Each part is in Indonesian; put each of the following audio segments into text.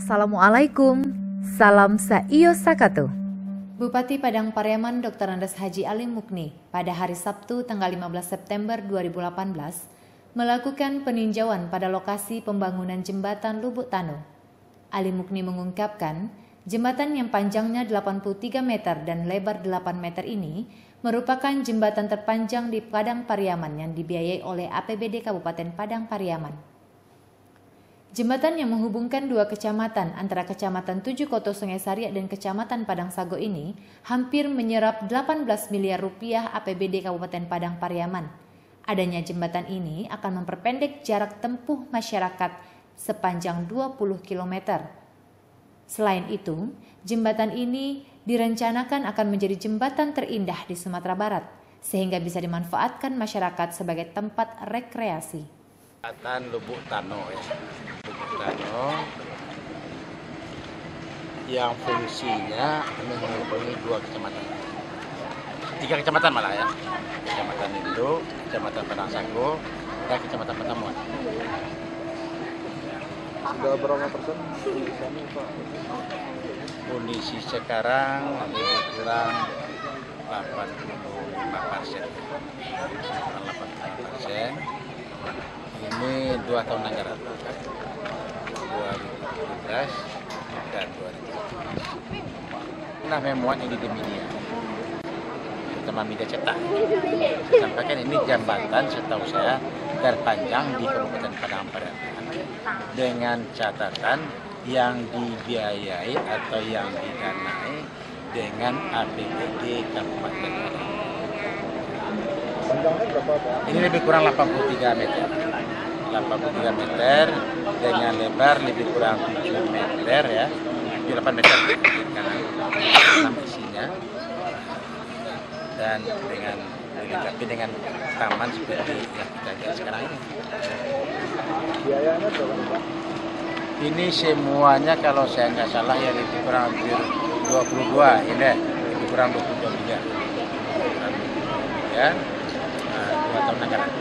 Assalamualaikum, salam saiyo sakato. Bupati Padang Pariaman Dr. Andes Haji Ali Mukni pada hari Sabtu tanggal 15 September 2018 melakukan peninjauan pada lokasi pembangunan jembatan Lubuk Tano. Ali Mukni mengungkapkan, jembatan yang panjangnya 83 meter dan lebar 8 meter ini merupakan jembatan terpanjang di Padang Pariaman yang dibiayai oleh APBD Kabupaten Padang Pariaman. Jembatan yang menghubungkan dua kecamatan antara Kecamatan Tujuh Koto Sungai Sariak dan Kecamatan Padang Sago ini hampir menyerap 18 miliar rupiah APBD Kabupaten Padang Pariaman. Adanya jembatan ini akan memperpendek jarak tempuh masyarakat sepanjang 20 km. Selain itu, jembatan ini direncanakan akan menjadi jembatan terindah di Sumatera Barat, sehingga bisa dimanfaatkan masyarakat sebagai tempat rekreasi. Jembatan Lubuk Tano ya. Lubuk Tano yang fungsinya menghubungi dua kecamatan. 3 kecamatan malah ya. Kecamatan Induk, Kecamatan Padang Sago, dan Kecamatan Petamuan. Sudah berapa persen di sana, Pak? Kondisi sekarang lebih kurang 85%. 85%. Ini 2 tahun anggaran, 2017 dan 2018. Nah, memuat ini di media, terutama media cetak. Saya sampaikan ini jembatan setahu saya terpanjang di Kabupaten Padang Pariaman dengan catatan yang dibiayai atau yang didanai dengan APBD Kabupaten Padang. Panjangnya berapa, Pak? Ini lebih kurang 83 meter. 83 meter dengan lebar lebih kurang 7 meter ya. 8 meter karena isinya. Dan dengan dilengkapi dengan taman seperti yang kita lihat sekarang ini. Biayanya berapa, Pak? Ini semuanya kalau saya nggak salah ya lebih kurang hampir 22 ini, lebih kurang 22 miliar. Ya. 2 tahun anggaran.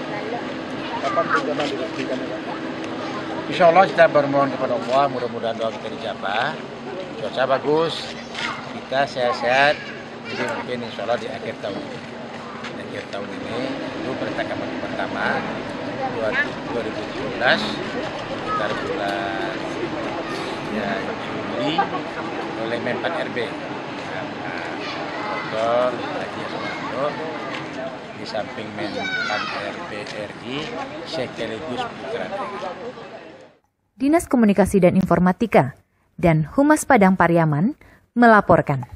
Kapan rencana diresmikan, Pak? Insya Allah kita bermohon kepada Allah, mudah-mudahan doa kita dijabah. Cuaca bagus, kita sehat-sehat, jadi mungkin insya Allah di akhir tahun ini. Di akhir tahun ini, itu pertakaman pertama 2017, sekitar bulan ya, Juli oleh Menpan RB, Dr. Haji Asmanto, di samping Menpan RB RI sekaligus putra. Dinas Komunikasi dan Informatika dan Humas Padang Pariaman melaporkan.